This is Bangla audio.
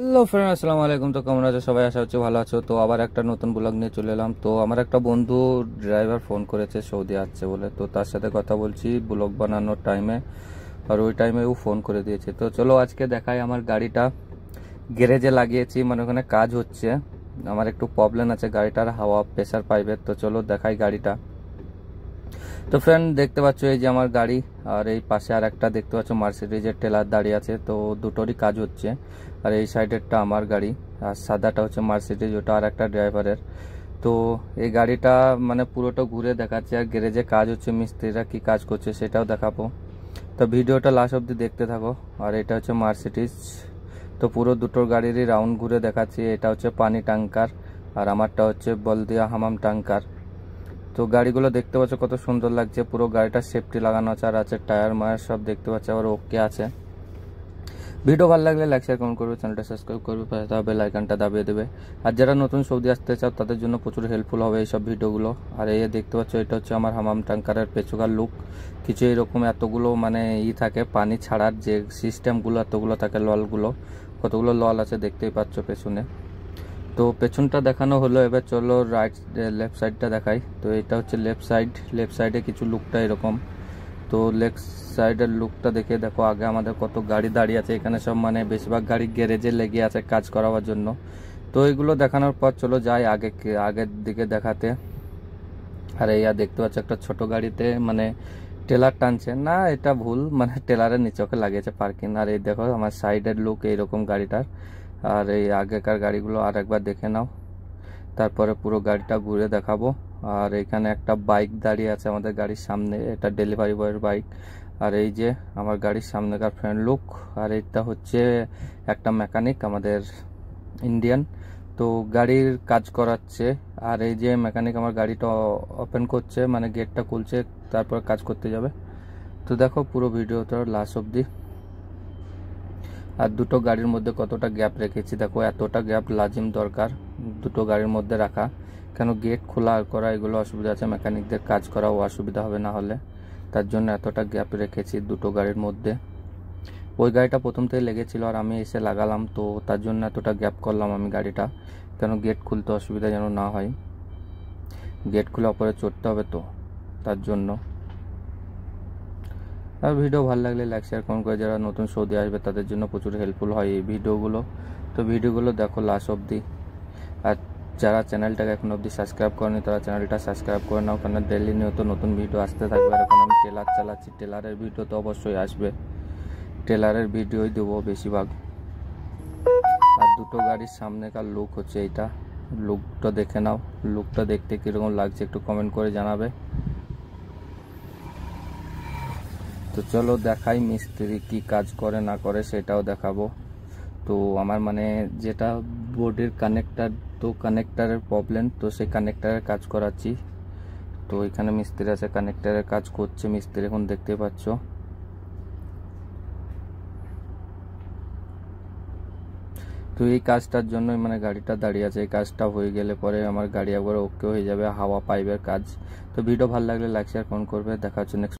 হ্যালো ফ্রেন্ড, আসসালামু আলাইকুম। তো কেমন আছো সবাই? আশা হচ্ছে ভালো আছো। তো আবার একটা নতুন ব্লগ নিয়ে চলে এলাম। তো আমার একটা বন্ধু ড্রাইভার ফোন করেছে সৌদি আসছে বলে, তো তার সাথে কথা বলছি ব্লগ বানানোর টাইমে, আর ওই টাইমে ও ফোন করে দিয়েছে। তো চলো আজকে দেখাই আমার গাড়িটা গ্যারেজে লাগিয়েছি, মানে ওখানে কাজ হচ্ছে। আমার একটু প্রবলেম আছে গাড়িটার হাওয়া প্রেসার পাইপের, তো চলো দেখাই গাড়িটা। তো ফ্রেন্ড দেখতে পাচ্ছ এই যে আমার গাড়ি, আর এই পাশে আর একটা দেখতে পাচ্ছ মার্সিডিজের টেলার দাঁড়িয়ে আছে, তো দুটোরই কাজ হচ্ছে। আর এই সাইডেরটা আমার গাড়ি, আর সাদাটা হচ্ছে মার্সিডিজ, ওটা আর একটা ড্রাইভারের। তো এই গাড়িটা মানে পুরোটা ঘুরে দেখাচ্ছে, আর গ্যারেজে কাজ হচ্ছে, মিস্ত্রিরা কি কাজ করছে সেটাও দেখাবো। তো ভিডিওটা লাস্ট অব্দি দেখতে থাকো। আর এটা হচ্ছে মার্সিডিজ। তো পুরো দুটোর গাড়িরই রাউন্ড ঘুরে দেখাচ্ছি। এটা হচ্ছে পানি ট্যাঙ্কার, আর আমারটা হচ্ছে বলদিয়া হামাম ট্যাঙ্কার। তো গাড়িগুলো দেখতে পাচ্ছ কত সুন্দর লাগছে, পুরো গাড়িটা সেফটি লাগানো আছে, আর আছে টায়ার মায়ার সব দেখতে পাচ্ছ, আবার ওকে আছে। ভিডিও ভালো লাগলে লাইক শেয়ার কমেন্ট করবে, চ্যানেলটা সাবস্ক্রাইব করবে, পাশে থাকা বেল আইকনটা দাবিয়ে দেবে। আর যারা নতুন সৌদি আসতে চাও তাদের জন্য প্রচুর হেল্পফুল হবে এইসব ভিডিওগুলো। আর এই দেখতে পাচ্ছ এটা হচ্ছে আমার হামাম ট্যাঙ্কারের পেছকার লুক। কিছু এরকম এতগুলো মানে থাকে পানি ছাড়ার যে সিস্টেমগুলো, এতগুলো থাকে ললগুলো, কতগুলো লল আছে দেখতেই পাচ্ছ পেছনে। তো পেছনটা দেখানো হলো, এবার চলো লেফট সাইডটা দেখাই। তো এটা হচ্ছে লেফট সাইডে কিছু লুকটা এরকম। তো লেফট সাইডের লুকটা দেখে দেখো, আগে আমাদের কত গাড়ি দাঁড়িয়ে আছে এখানে, সব মানে বেশিরভাগ গাড়ি গ্যারেজে লেগে আছে কাজ করাবার জন্য। তো এইগুলো দেখানোর পর চলো যাই আগের দিকে দেখাতে। আর এইয়া দেখতে পাচ্ছ একটা ছোট গাড়িতে মানে টেলার টানছে না, এটা ভুল, মানে টেলারের নিচে ওকে লাগিয়েছে পার্কিং। আর এই দেখো আমার সাইডের লুক এইরকম গাড়িটার। আর এই আগেকার গাড়িগুলো আর একবার দেখে নাও, তারপরে পুরো গাড়িটা ঘুরে দেখাবো। আর এখানে একটা বাইক দাঁড়িয়ে আছে আমাদের গাড়ির সামনে, এটা ডেলিভারি বয়ের বাইক। আর এই যে আমার গাড়ির সামনেকার ফ্রন্ট লুক। আর এটা হচ্ছে একটা মেকানিক আমাদের ইন্ডিয়ান, তো গাড়ির কাজ করাচ্ছে। আর এই যে মেকানিক আমার গাড়িটা ওপেন করছে, মানে গেটটা খুলছে, তারপর কাজ করতে যাবে। তো দেখো পুরো ভিডিওটা লাস্ট অবধি। আর দুটো গাড়ির মধ্যে কতটা গ্যাপ রেখেছি দেখো, এতটা গ্যাপ লাজিম দরকার দুটো গাড়ির মধ্যে রাখা, কেন গেট খোলা আর করা এগুলো অসুবিধা আছে, মেকানিকদের কাজ করাও অসুবিধা হবে না হলে, তার জন্য এতটা গ্যাপ রেখেছি দুটো গাড়ির মধ্যে। ওই গাড়িটা প্রথম থেকে লেগেছিল আর আমি এসে লাগালাম, তো তার জন্য এতটা গ্যাপ করলাম আমি গাড়িটা, কেন গেট খুলতে অসুবিধা যেন না হয়, গেট খুলে ওপরে চড়তে হবে, তো তার জন্য। আর ভিডিও ভালো লাগলে লাইক শেয়ার কমেন্ট করে, যারা নতুন সৌদি আসবে তাদের জন্য প্রচুর হেল্পফুল হয় এই ভিডিওগুলো। তো ভিডিওগুলো দেখো লাস্ট অবধি। আর যারা চ্যানেলটাকে এখন অবধি সাবস্ক্রাইব করেনি তারা চ্যানেলটা সাবস্ক্রাইব করে নাও, কারণ ডেইলি নিয়ত নতুন ভিডিও আসতে থাকবে। আর এখন আমি টেলার চালাচ্ছি, টেলারের ভিডিও তো অবশ্যই আসবে, টেলারের ভিডিওই দেবো বেশিরভাগ। আর দুটো গাড়ির সামনেকার লুক হচ্ছে এইটা, লুকটা দেখে নাও, লুকটা দেখতে কীরকম লাগছে একটু কমেন্ট করে জানাবে। তো চলো দেখাই মিস্ত্রি কি কাজ করে না করে সেটাও দেখাবো। তো আমার মানে যেটা বোর্ডের কানেক্টার, তো কানেক্টারের প্রবলেম, তো সেই কানেক্টারের কাজ করাচ্ছি। তো এখানে মিস্ত্রি আছে, কানেক্টারের কাজ করছে মিস্ত্রি, এখন দেখতে পাচ্ছ। তো এই কাজটার জন্যই মানে গাড়িটা দাঁড়িয়ে আছে, এই কাজটা হয়ে গেলে পরে আমার গাড়ি একবার ওকে হয়ে যাবে, হাওয়া পাইপের কাজ। তো ভিডিও ভালো লাগলে লাইক শেয়ার কমেন্ট করবে, দেখা হচ্ছে নেক্সট।